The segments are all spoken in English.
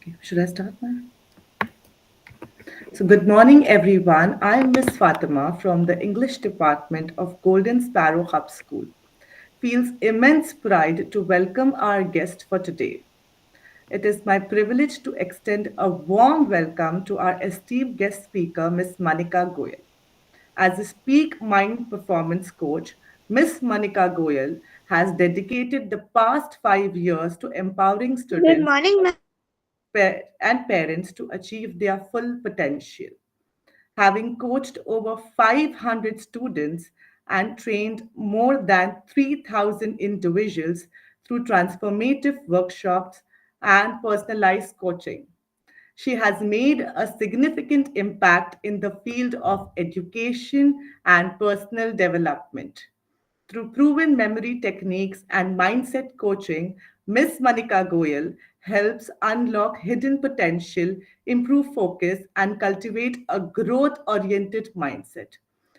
Okay, should I start now? So, good morning, everyone. I'm Miss Fatima from the English department of Golden Sparrow Hub School. Feels immense pride to welcome our guest for today. It is my privilege to extend a warm welcome to our esteemed guest speaker, Miss Manika Goyal. As a Speak Mind performance coach, Miss Manika Goyal has dedicated the past 5 years to empowering Good students morning, ma'am. and parents to achieve their full potential. Having coached over 500 students and trained more than 3,000 individuals through transformative workshops and personalized coaching. She has made a significant impact in the field of education and personal development. Through proven memory techniques and mindset coaching, Ms. Manika Goyal helps unlock hidden potential, improve focus, and cultivate a growth oriented mindset.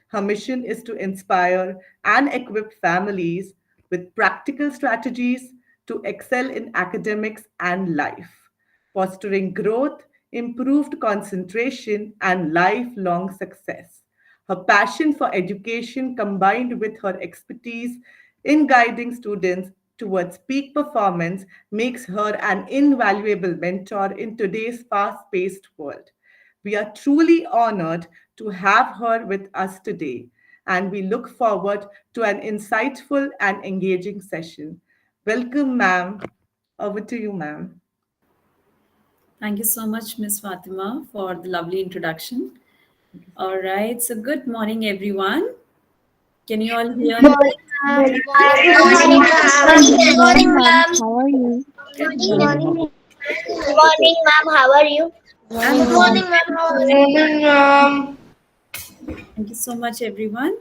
Her mission is to inspire and equip families with practical strategies to excel in academics and life, fostering growth, improved concentration, and lifelong success. Her passion for education combined with her expertise in guiding students towards peak performance makes her an invaluable mentor in today's fast paced world. We are truly honored to have her with us today, and we look forward to an insightful and engaging session. Welcome, ma'am. Over to you, ma'am. Thank you so much, Miss Fatima, for the lovely introduction. All right, so good morning, everyone. Can you all hear me? Morning, ma'am. Good Good morning, morning, ma'am. ma'am. Good morning, ma'am. How are you? Good Good morning. morning. Good morning, ma'am. How are you? I'm Good good. morning, ma'am. How are you? Morning, ma'am. Thank you so much, everyone.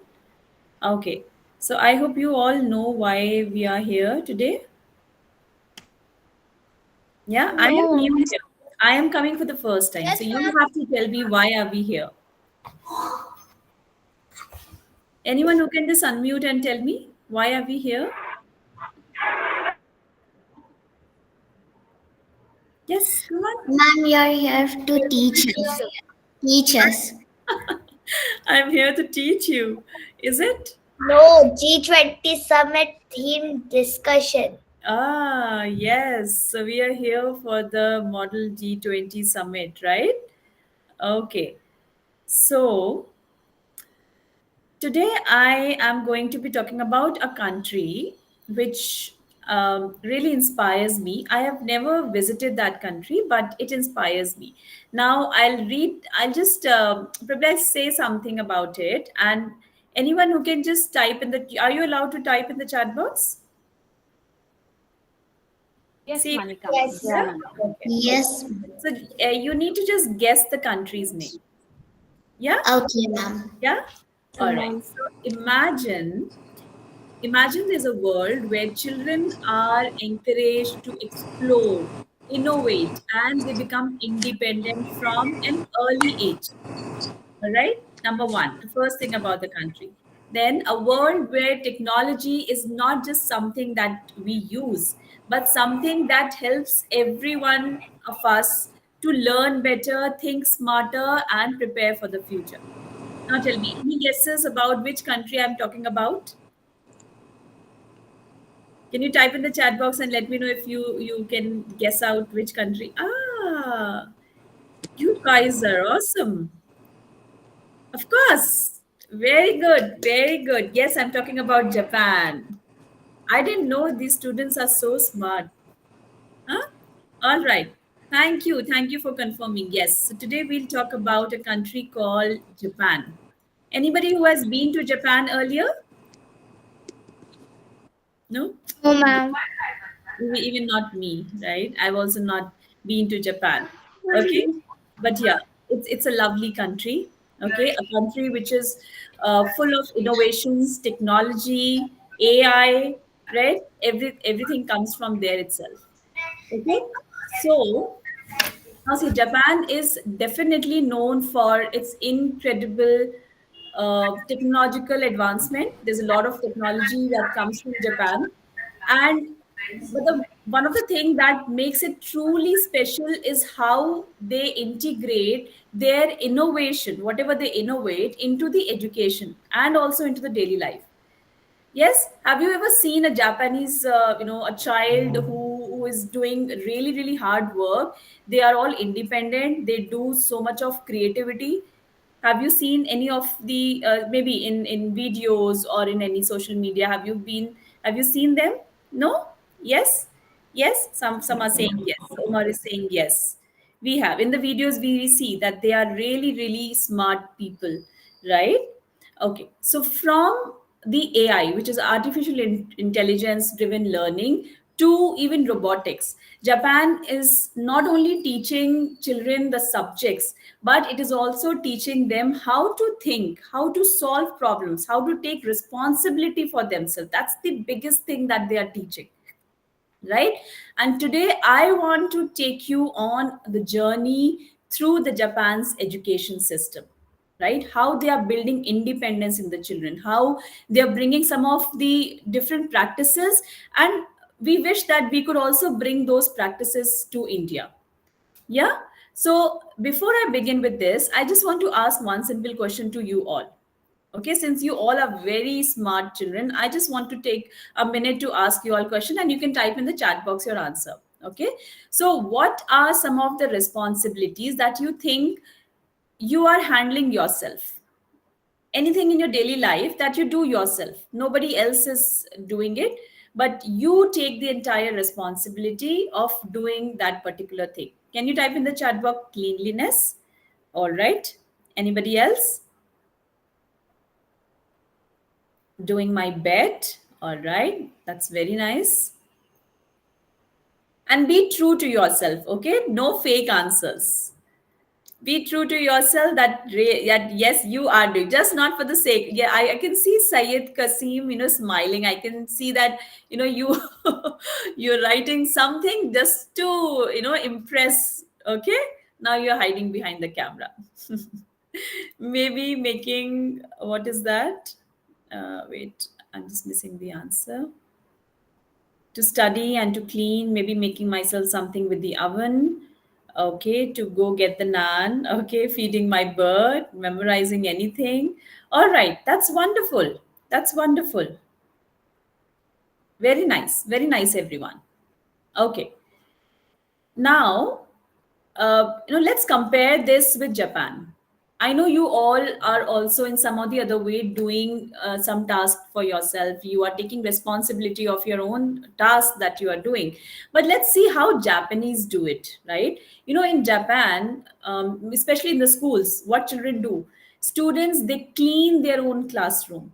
Okay, so I hope you all know why we are here today. Yeah, I am No. new here. I am coming for the first time, so Yes, you ma'am. have to tell me why are we here. Anyone who can just unmute and tell me why are we here? Yes, come on. Ma'am, you're here to teach us. Teach us. I'm here to teach you. Is it? No, G20 Summit theme discussion. Ah, yes. So we are here for the Model G20 Summit, right? Okay. So today I am going to be talking about a country which really inspires me. I have never visited that country, but it inspires me. Now I'll just probably say something about it. And anyone who can just type in the, are you allowed to type in the chat box? Yes, See, Manika. Yes. Yeah, yeah? Manika. Okay. Yes. So you need to just guess the country's name. Yeah? Okay, ma'am. Yeah? All right. Ma'am. So imagine there's a world where children are encouraged to explore, innovate, and they become independent from an early age. All right. Number one, the first thing about the country. Then a world where technology is not just something that we use, but something that helps every one of us to learn better, think smarter, and prepare for the future. Now tell me, any guesses about which country I'm talking about? Can you type in the chat box and let me know if you can guess out which country? Ah, you guys are awesome. Of course. Very good. Very good. Yes, I'm talking about Japan. I didn't know these students are so smart. Huh? All right. Thank you. Thank you for confirming. Yes. So today we'll talk about a country called Japan. Anybody who has been to Japan earlier? No? No, ma'am. Even not me, right? I've also not been to Japan. Okay, but yeah, it's a lovely country. Okay, a country which is full of innovations, technology, AI, right? Everything comes from there itself. Okay, so now see, Japan is definitely known for its incredible technological advancement. There's a lot of technology that comes from Japan, and But the one of the things that makes it truly special is how they integrate their innovation, whatever they innovate, into the education and also into the daily life. Yes, have you ever seen a Japanese, a child who is doing really, really hard work? They are all independent. They do so much of creativity. Have you seen any of the maybe in videos or in any social media? Have you seen them? No? Yes? Yes? Some are saying yes. Omar is saying yes. We have. In the videos, we see that they are really, really smart people, right? Okay, so from the AI, which is artificial intelligence driven learning, to even robotics, Japan is not only teaching children the subjects, but it is also teaching them how to think, how to solve problems, how to take responsibility for themselves. That's the biggest thing that they are teaching, right? And today I want to take you on the journey through the Japan's education system, right? How they are building independence in the children, how they are bringing some of the different practices, and we wish that we could also bring those practices to India. Yeah. So before I begin with this, I just want to ask one simple question to you all. Okay, since you all are very smart children, I just want to take a minute to ask you all question, and you can type in the chat box your answer. Okay, so what are some of the responsibilities that you think you are handling yourself? Anything in your daily life that you do yourself, nobody else is doing it, but you take the entire responsibility of doing that particular thing. Can you type in the chat box cleanliness? All right, anybody else? Doing my bed. All right, that's very nice. And be true to yourself, okay? No fake answers. Be true to yourself that yes, you are doing, just not for the sake. Yeah, I can see Syed Kasim, smiling. I can see that, you you're writing something just to, impress. Okay, now you're hiding behind the camera. Maybe making, what is that? Wait, I'm just missing the answer. To study and to clean, maybe making myself something with the oven. Okay, to go get the naan. Okay, feeding my bird, memorizing anything. All right, that's wonderful. That's wonderful. Very nice, everyone. Okay, now let's compare this with Japan. I know you all are also in some or the other way doing some task for yourself. You are taking responsibility of your own task that you are doing. But let's see how Japanese do it, right? In Japan, especially in the schools, what children do, students, they clean their own classroom,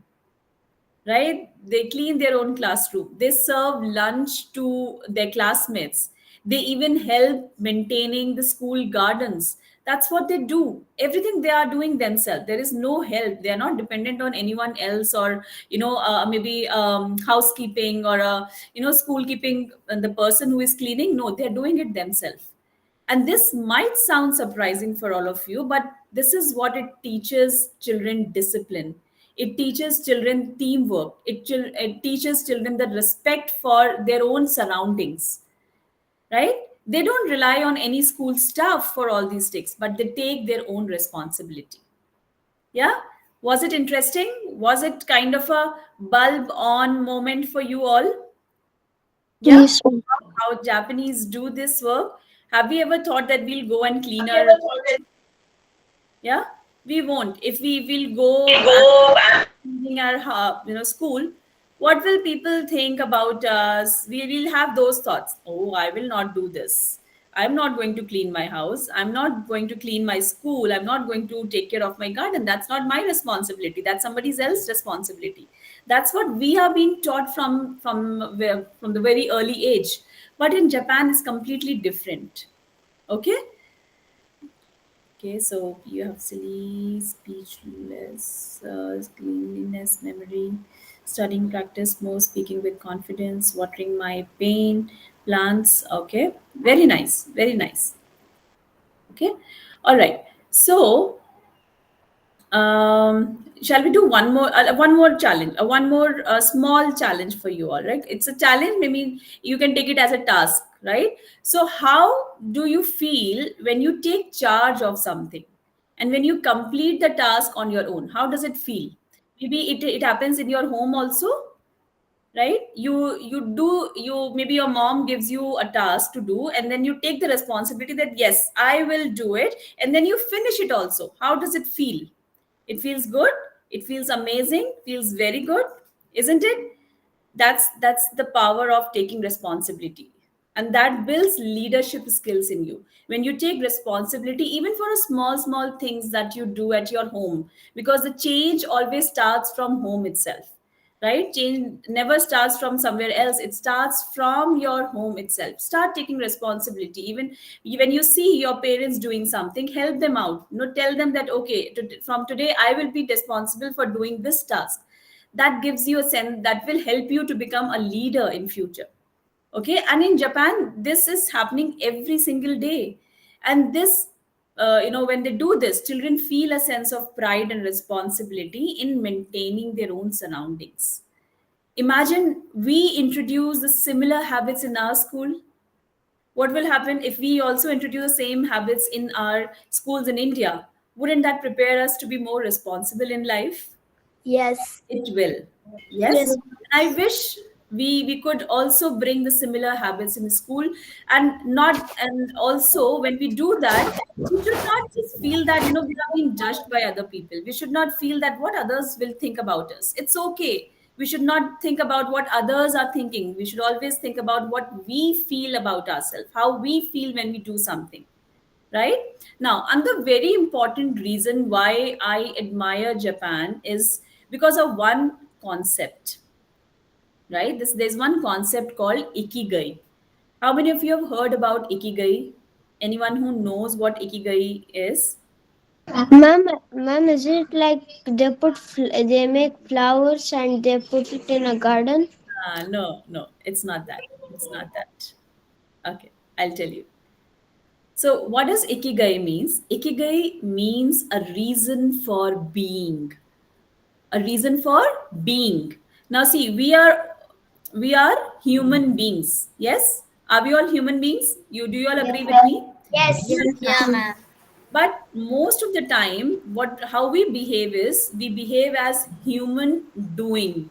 right? They clean their own classroom. They serve lunch to their classmates. They even help maintaining the school gardens. That's what they do. Everything they are doing themselves. There is no help. They are not dependent on anyone else, or maybe housekeeping, or school keeping, the person who is cleaning. No, they're doing it themselves. And this might sound surprising for all of you, but this is what it teaches children: discipline. It teaches children teamwork. It teaches children the respect for their own surroundings, right? They don't rely on any school staff for all these things, but they take their own responsibility. Yeah? Was it interesting? Was it kind of a bulb on moment for you all? Yeah? Yes, ma'am. How Japanese do this work? Have we ever thought that we'll go and clean our, yeah, we won't. If we will go and cleaning our school, what will people think about us? We will have those thoughts. Oh, I will not do this. I'm not going to clean my house. I'm not going to clean my school. I'm not going to take care of my garden. That's not my responsibility. That's somebody else's responsibility. That's what we are being taught from the very early age. But in Japan, it's completely different. Okay. Okay, so you have silly, speechless, cleanliness, memory, studying practice, more speaking with confidence, watering my pain, plants. Okay, very nice, very nice. Okay, all right. So Shall we do one more challenge, one more small challenge for you all, right? It's a challenge, maybe you can take it as a task, right? So how do you feel when you take charge of something and when you complete the task on your own? How does it feel? Maybe it happens in your home also, right? You maybe your mom gives you a task to do, and then you take the responsibility that yes, I will do it, and then you finish it also. How does it feel? It feels good, it feels amazing, feels very good, isn't it? That's the power of taking responsibility, and that builds leadership skills in you. When you take responsibility even for a small things that you do at your home, because the change always starts from home itself, right? Change never starts from somewhere else, it starts from your home itself. Start taking responsibility. Even when you see your parents doing something, help them out. Tell them that okay, from today I will be responsible for doing this task. That gives you a sense, that will help you to become a leader in future. Okay, and in Japan this is happening every single day. And this when they do this, children feel a sense of pride and responsibility in maintaining their own surroundings. Imagine we introduce the similar habits in our school. What will happen if we also introduce the same habits in our schools in India? Wouldn't that prepare us to be more responsible in life? Yes. It will. Yes. Yes. I wish we could also bring the similar habits in school. And also when we do that, we should not just feel that we are being judged by other people. We should not feel that what others will think about us. It's okay. We should not think about what others are thinking. We should always think about what we feel about ourselves, how we feel when we do something, right? Now, another very important reason why I admire Japan is because of one concept, right? There's one concept called ikigai. How many of you have heard about ikigai? Anyone who knows what ikigai is? Ma'am, is it like they make flowers and they put it in a garden? No, no, it's not that. It's not that. Okay, I'll tell you. So, what does ikigai means? Ikigai means a reason for being. A reason for being. Now see, we are human beings. Yes, are we all human beings? Do you all agree with me? Yes. Yeah, ma'am. But most of the time, what how we behave is we behave as human doing.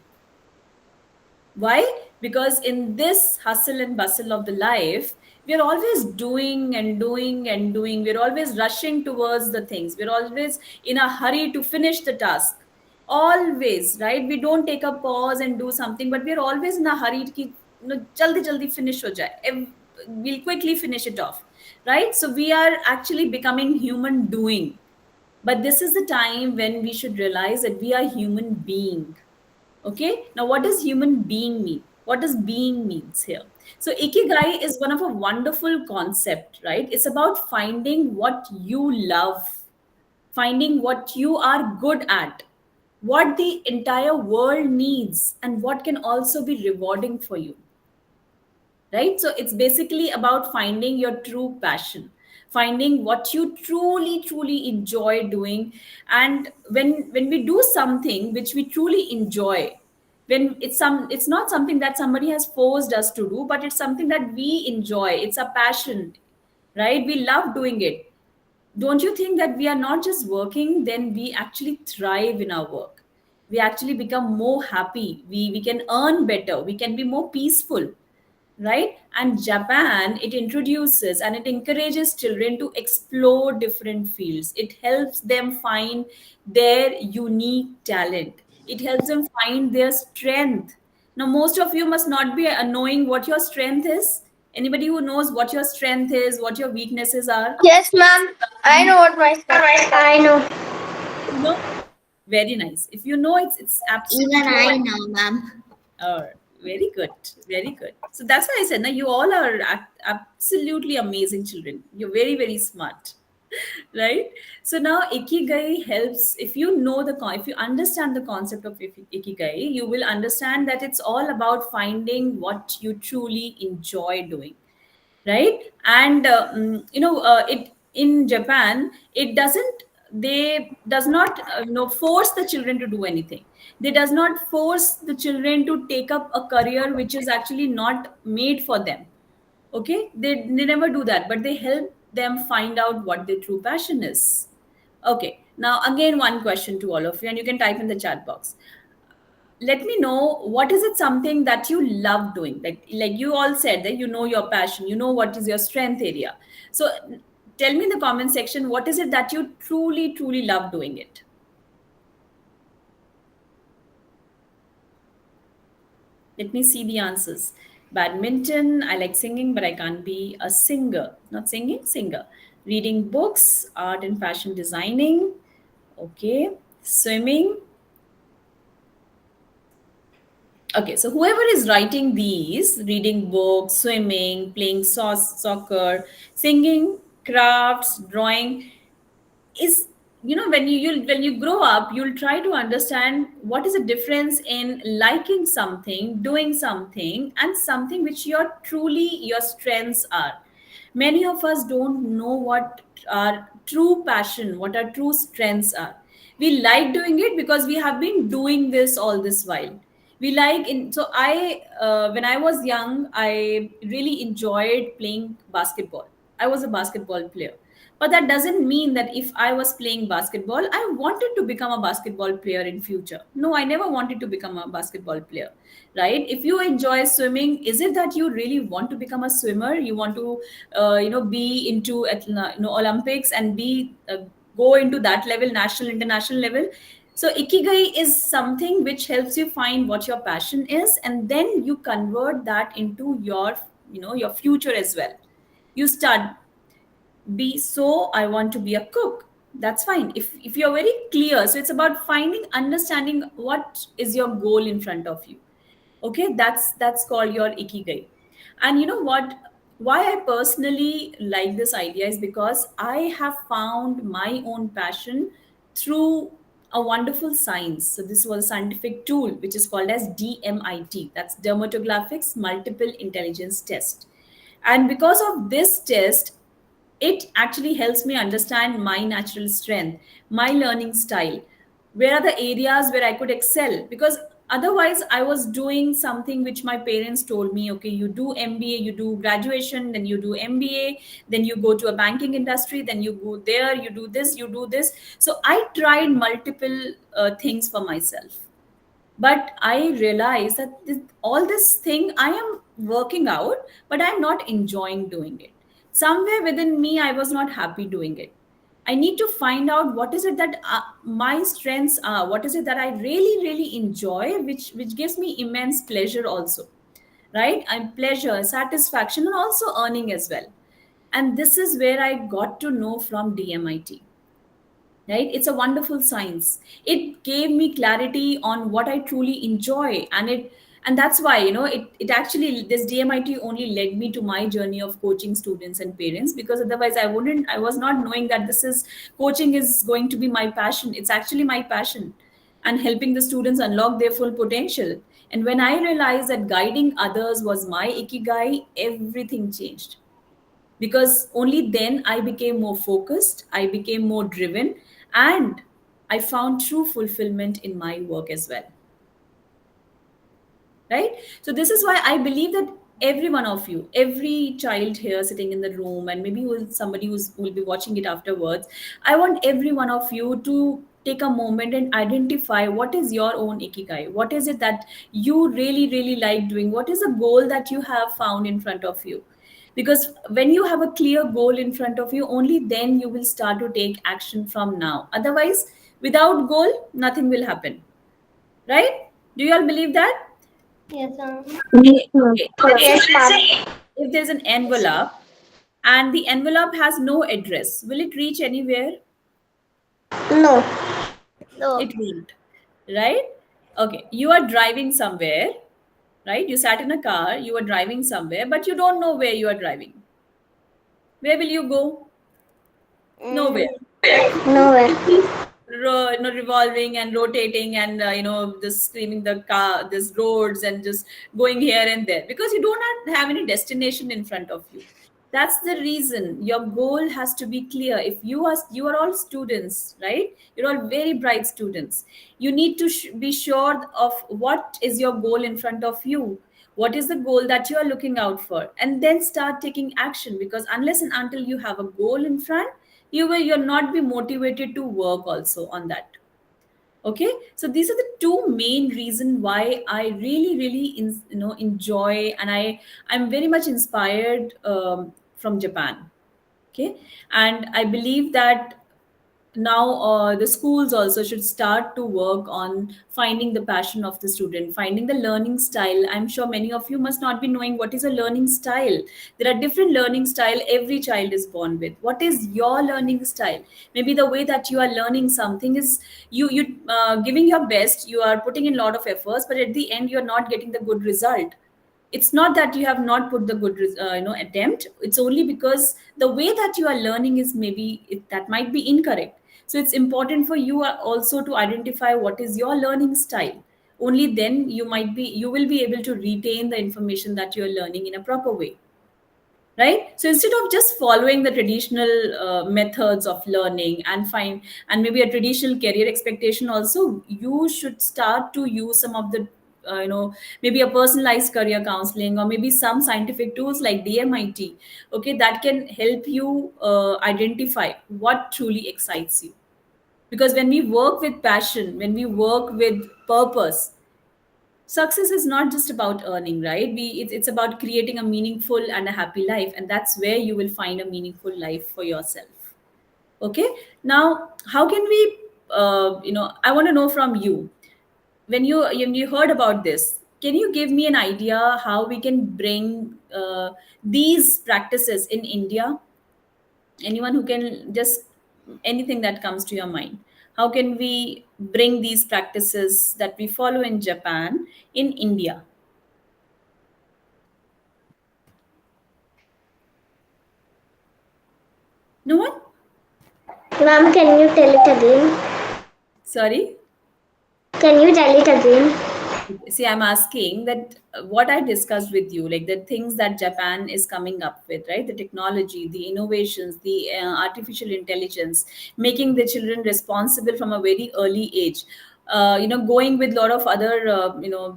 Why? Because in this hustle and bustle of the life, we're always doing and doing and doing. We're always rushing towards the things. We're always in a hurry to finish the task. Always, right? We don't take a pause and do something, but we're always in a hurry to keep, jaldi jaldi finish ho jaye. We'll quickly finish it off, right? So we are actually becoming human doing. But this is the time when we should realize that we are human being. Okay, now what does human being mean? What does being means here? So ikigai is one of a wonderful concept, right? It's about finding what you love, finding what you are good at, what the entire world needs, and what can also be rewarding for you, right? So it's basically about finding your true passion, finding what you truly enjoy doing. And when we do something which we truly enjoy, when it's not something that somebody has forced us to do, but it's something that we enjoy, it's a passion, right? We love doing it. Don't you think that we are not just working, then we actually thrive in our work? We actually become more happy, we can earn better, we can be more peaceful, right? And Japan, it introduces and it encourages children to explore different fields. It helps them find their unique talent, it helps them find their strength. Now most of you must not be knowing what your strength is. Anybody who knows what your strength is, what your weaknesses are? Yes, ma'am. I know what my stuff. I know. You know, very nice. If you know, it's Even absolutely I fine. know, ma'am. Oh, very good. Very good. So that's why I said, now you all are absolutely amazing children. You're very, very smart. Right? So now Ikigai helps, if you know if you understand the concept of Ikigai, you will understand that it's all about finding what you truly enjoy doing, right? And it in Japan, it doesn't they does not force the children to do anything. They does not force the children to take up a career which is actually not made for them. Okay, they never do that, but they help them find out what their true passion is. Okay, now again one question to all of you, and you can type in the chat box. Let me know, what is it something that you love doing? Like you all said that you know your passion, you know what is your strength area. So tell me in the comment section, what is it that you truly love doing it? Let me see the answers. Badminton, I like singing, but I can't be a singer. Not singing, singer. Reading books, art and fashion designing. Okay. Swimming. Okay, so whoever is writing these, reading books, swimming, playing soccer, singing, crafts, drawing, is, when you grow up, you'll try to understand what is the difference in liking something, doing something, and something which your strengths are. Many of us don't know what our true passion, what our true strengths are. We like doing it because we have been doing this all this while. We like in so I When I was young, I really enjoyed playing basketball. I was a basketball player, but that doesn't mean that if I was playing basketball, I wanted to become a basketball player in future. No, I never wanted to become a basketball player. Right? If you enjoy swimming, is it that you really want to become a swimmer? You want to be into Olympics and be go into that level, national, international level? So ikigai is something which helps you find what your passion is, and then you convert that into your future as well. You start be so I want to be a cook. That's fine if you're very clear. So it's about finding, understanding what is your goal in front of you. Okay, that's called your ikigai. And you know what, why I personally like this idea is because I have found my own passion through a wonderful science. So this was a scientific tool which is called as DMIT, that's dermatographics multiple intelligence test. And because of this test, it actually helps me understand my natural strength, my learning style, where are the areas where I could excel. Because otherwise I was doing something which my parents told me, okay, you do MBA, you do graduation, then you do MBA, then you go to a banking industry, then you go there, you do this, you do this. So I tried multiple things for myself, but I realized that all this thing I am working out, but I'm not enjoying doing it. Somewhere within me I was not happy doing it. I need to find out what is it that my strengths are, what is it that I really enjoy, which gives me immense pleasure also. Right? I'm pleasure, satisfaction, and also earning as well. And this is where I got to know from DMIT. Right? It's a wonderful science. It gave me clarity on what I truly enjoy, and that's why it actually, this DMIT only led me to my journey of coaching students and parents, because otherwise I was not knowing that coaching is going to be my passion. It's actually my passion, and helping the students unlock their full potential. And when I realized that guiding others was my ikigai, everything changed. Because only then I became more focused, I became more driven, and I found true fulfillment in my work as well. Right? So this is why I believe that every one of you, every child here sitting in the room, and maybe somebody who will be watching it afterwards, I want every one of you to take a moment and identify what is your own ikigai. What is it that you really like doing? What is a goal that you have found in front of you? Because when you have a clear goal in front of you, only then you will start to take action from now. Otherwise, without goal, nothing will happen. Right? Do you all believe that? Yes, ma'am. Okay. Yes, ma'am. If there's an envelope and the envelope has no address, will it reach anywhere? No. No. It won't. Right? Okay. You are driving somewhere, right? You sat in a car, you are driving somewhere, but you don't know where you are driving. Where will you go? Nowhere. Nowhere. Revolving and rotating, and just screaming the car, this roads, and just going here and there, because you do not have any destination in front of you. That's the reason your goal has to be clear. If you are all students, right? You're all very bright students. You need to be sure of what is your goal in front of you. What is the goal that you are looking out for, and then start taking action. Because unless and until you have a goal in front, you'll not be motivated to work also on that. Okay, so these are the two main reason why I really enjoy, and I'm very much inspired from Japan. Okay, and I believe that now the schools also should start to work on finding the passion of the student, finding the learning style. I'm sure many of you must not be knowing what is a learning style. There are different learning style every child is born with. What is your learning style? Maybe the way that you are learning something is you giving your best, you are putting in a lot of efforts, but at the end you're not getting the good result. It's not that you have not put the good attempt. It's only because the way that you are learning is maybe that might be incorrect. So it's important for you also to identify what is your learning style. Only then you will be able to retain the information that you're learning in a proper way, right? So instead of just following the traditional methods of learning and maybe a traditional career expectation also, you should start to use some of the maybe a personalized career counseling, or maybe some scientific tools like DMIT, okay, that can help you identify what truly excites you. Because when we work with passion, when we work with purpose, success is not just about earning, right? It's about creating a meaningful and a happy life, and that's where you will find a meaningful life for yourself. Okay, now how can we I want to know from you, when you heard about this, can you give me an idea how we can bring these practices in India? Anyone who can just anything that comes to your mind, how can we bring these practices that we follow in Japan in India? No one? Ma'am, can you tell it again? Sorry. Can you tell it again? See, I'm asking that what I discussed with you, like the things that Japan is coming up with, right? The technology, the innovations, the artificial intelligence, making the children responsible from a very early age. Going with a lot of other,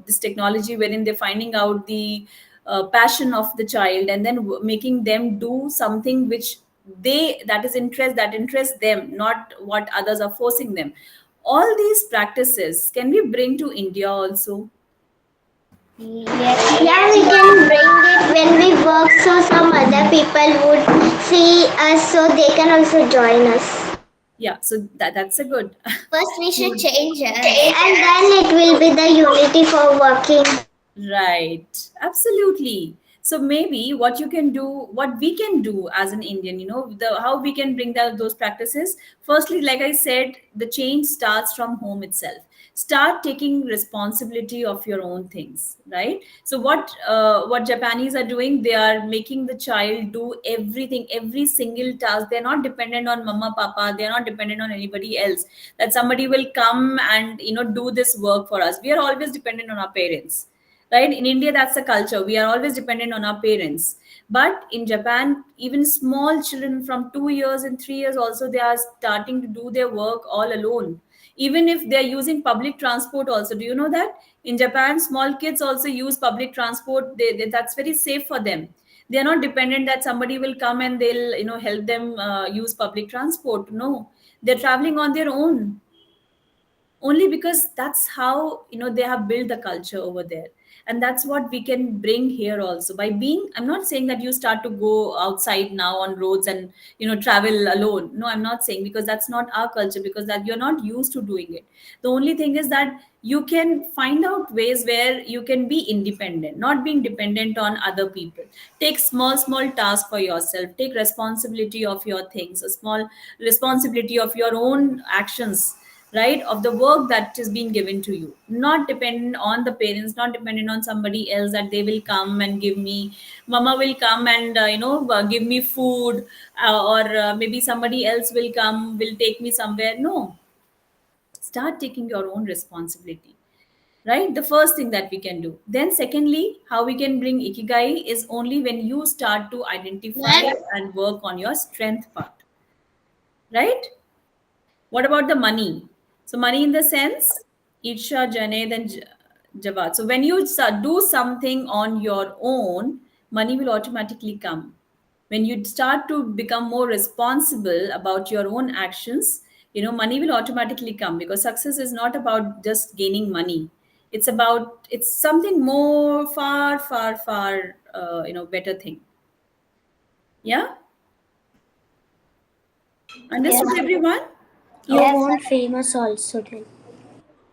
this technology wherein they're finding out the passion of the child, and then making them do something which that interests them, not what others are forcing them. All these practices can we bring to India also? Yes. Yeah, we can bring it when we work so some other people would see us so they can also join us. Yeah, so that's a good. First, we should Good. change us. And then it will be the unity for working. Right, absolutely. So maybe what you can do, what we can do as an Indian, how we can bring those practices. Firstly, like I said, the change starts from home itself. Start taking responsibility of your own things, right? So what Japanese are doing, they are making the child do everything, every single task. They're not dependent on mama, papa. They're not dependent on anybody else. That somebody will come and do this work for us. We are always dependent on our parents, right? In India, that's the culture. We are always dependent on our parents. But in Japan, even small children from 2 years and 3 years also, they are starting to do their work all alone. Even if they're using public transport also, do you know that in Japan small kids also use public transport? That's very safe for them. They are not dependent that somebody will come and they'll help them use public transport. No, they're traveling on their own, only because that's how they have built the culture over there. And that's what we can bring here also by being, I'm not saying that you start to go outside now on roads and travel alone. No, I'm not saying, because that's not our culture, because that you're not used to doing it. The only thing is that you can find out ways where you can be independent, not being dependent on other people. Take small tasks for yourself, take responsibility of your things, a small responsibility of your own actions, right, of the work that is being given to you, not dependent on the parents, not dependent on somebody else that they will come and give me, mama will come and give me food, or maybe somebody else will come, will take me somewhere. No, start taking your own responsibility. right? The first thing that we can do. Then secondly, how we can bring ikigai is only when you start to identify and work on your strength part, right? What about the money? So money in the sense, Irsha, Jane, then Javad. So when you do something on your own, money will automatically come. When you start to become more responsible about your own actions, money will automatically come, because success is not about just gaining money. It's something more, far, far, far, better thing. Yeah, Yes. understood, everyone? You Okay. want famous also then.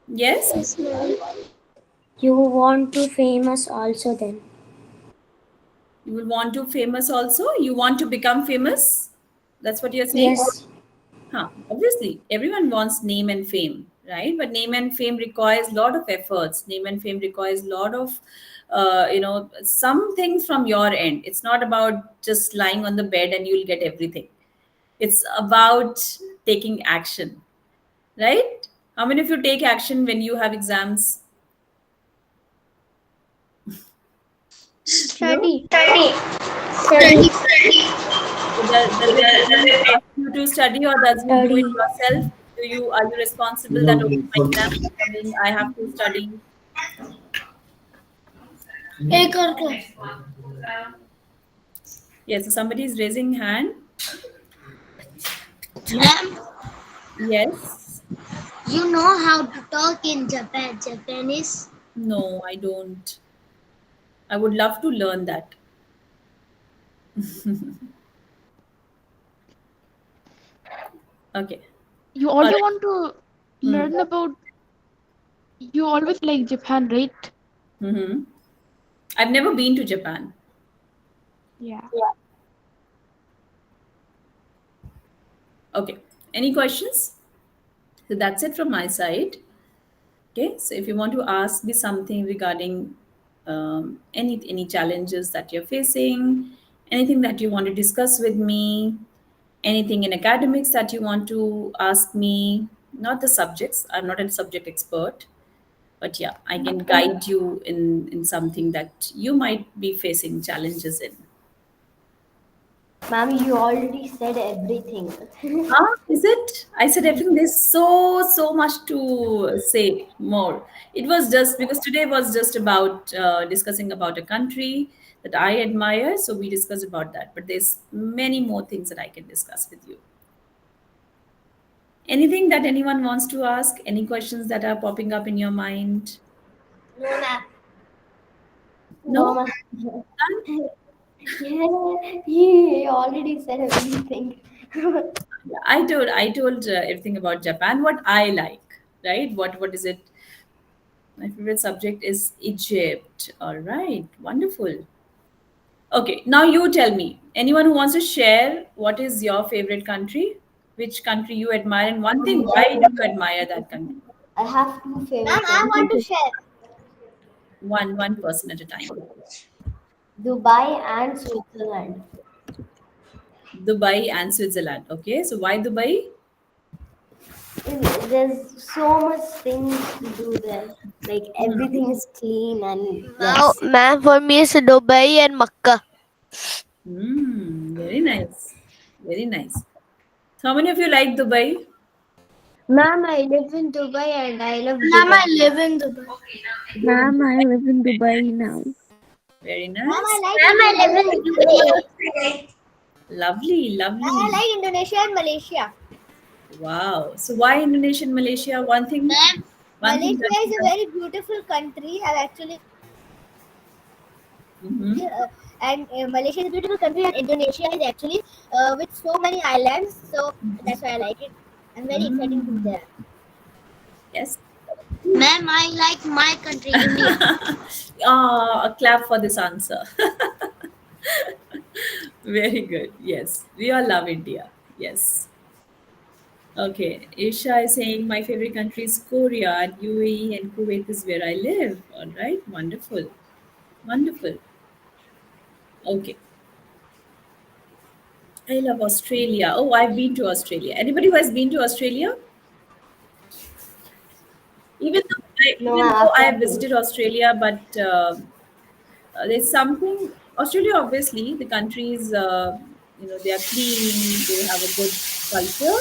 Yes. You want to famous also then. You will want to famous also? You want to become famous? That's what you're saying? Yes. Huh. Obviously, everyone wants name and fame, right? But name and fame requires a lot of efforts. Name and fame requires a lot of, something from your end. It's not about just lying on the bed and you'll get everything. It's about taking action, right? How many of you take action when you have exams? No? Study. Study. So does everyone ask you to study, or does you do it Study. yourself? Are you responsible that okay, my exam is coming, I have to study? Yes, so somebody is raising hand. Ma'am, Yes. you know how to talk in Japanese? No, I don't. I would love to learn that. Okay. You All also right. want to learn about, you always like Japan, right? Mm-hmm. I've never been to Japan. Yeah. Okay. Any questions? So that's it from my side. Okay, so if you want to ask me something regarding any challenges that you're facing, anything that you want to discuss with me, anything in academics that you want to ask me, not the subjects. I'm not a subject expert, but yeah, I can guide you in something that you might be facing challenges in. Ma'am, you already said everything. Ah, is it? I said everything. There's so much to say more. It was just because today was just about discussing about a country that I admire, so we discussed about that. But there's many more things that I can discuss with you. Anything that anyone wants to ask? Any questions that are popping up in your mind? No, ma'am. No, No? ma'am. None? Yeah, he already said everything. Yeah, I told everything about Japan. What I like, right? What is it? My favorite subject is Egypt. All right, wonderful. Okay, now you tell me. Anyone who wants to share what is your favorite country? Which country you admire, and one thing, why do you admire that country? I have two Ma'am, favorite I want to countries, share. One person at a time. Dubai and Switzerland. Dubai and Switzerland. Okay, so why Dubai? There's so much things to do there. Like everything is clean and Now, yes. ma'am, for me is Dubai and Makkah. Very nice. Very nice. So how many of you like Dubai? Ma'am, I live in Dubai and I love Ma'am, Dubai. I live in Dubai. You live in Ma'am, I Dubai? live in Dubai now. Very Ma'am, nice. I live in UAE. Lovely, I lovely. like Indonesia and Malaysia. Wow. So why Indonesia and Malaysia? Ma'am, One thing that Malaysia you is a like. very beautiful country. I actually Mm-hmm. and Malaysia is a beautiful country, and Indonesia is actually with so many islands. So that's why I like it. I'm very excited to be there. Yes. Ma'am, I like my country, India. A clap for this answer. Very good. Yes, we all love India. Yes. Okay. Isha is saying my favorite country is Korea, and UAE and Kuwait is where I live. All right. Wonderful. Wonderful. Okay. I love Australia. Oh, I've been to Australia. Anybody who has been to Australia? Even though Even though I have visited Australia, but there's something. Australia, obviously, the country is, they are clean, they have a good culture,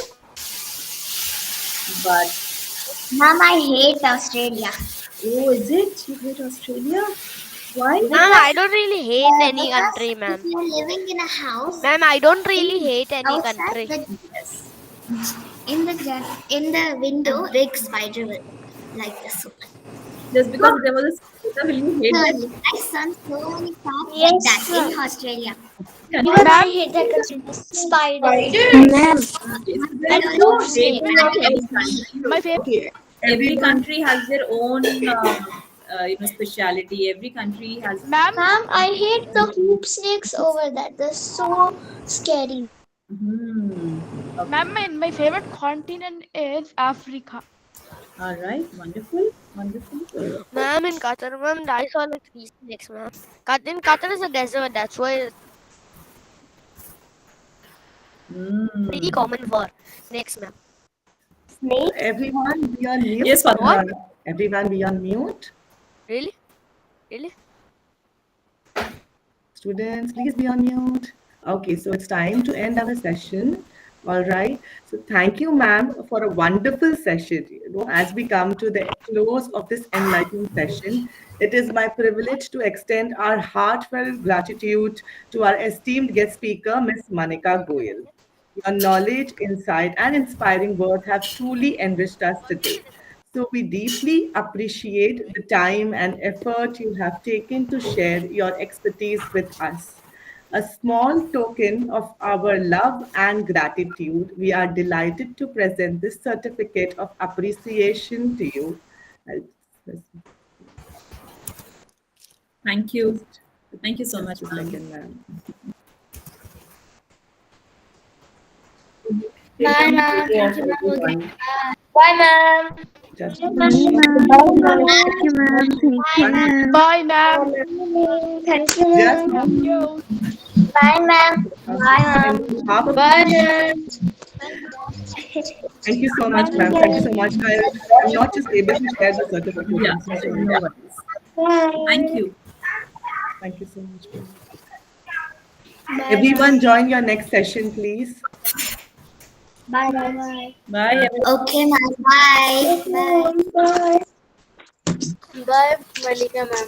but Mom, I hate Australia. oh, is it? You hate Australia? Why? Ma'am, I don't really hate any Because country, if ma'am. you're living in a house, Ma'am, I don't really hate any outside country. Yes. in the window, a big spider will like this one. Just because there was a spider, will you hate that Really, I saw so many cats like Yes, that sir. in Australia. country? Even I hate that spider. Ma'am, Okay, so there And is no also hate snake. in any country. My favorite. Okay, Every everyone. country has their own, speciality. Every country has. Ma'am, Ma'am, I hate the hoop snakes over there. They're so scary. Hmm. Okay. ma'am, my favorite continent is Africa. All right. Wonderful. Wonderful. Ma'am, in Qatar, ma'am, I saw like 3 snakes, ma'am. In Qatar is a desert, that's why it's pretty Hmm. common for snakes, ma'am. Everyone be on mute. Yes, Fatma. Everyone be on mute. Really? Really? Students, please be on mute. Okay, so it's time to end our session. All right. So thank you, ma'am, for a wonderful session. As we come to the close of this enlightening session, it is my privilege to extend our heartfelt gratitude to our esteemed guest speaker, Ms. Manika Goyal. Your knowledge, insight, and inspiring words have truly enriched us today. So we deeply appreciate the time and effort you have taken to share your expertise with us. A small token of our love and gratitude, we are delighted to present this certificate of appreciation to you. Thank you. Thank you so Just much, a ma'am. second, ma'am. Bye, ma'am. Thank you, ma'am. Everyone. Bye, ma'am. Just bye, ma'am. Thank you, ma'am. Thank you, ma'am. Bye, ma'am. Thank you, just ma'am. You. Bye, ma'am. on Bye, ma'am. behalf of Bye, ma'am. thank you so much, ma'am. Thank you so much. I'm not just able to share the certificate. Yeah. I'm so sorry. No worries. Bye. Thank you. Thank you so much, ma'am. Bye, Everyone, join your next session, please. Bye, bye. Bye, everyone. Okay, ma'am. Bye. Bye. Bye. Bye, Malika, ma'am.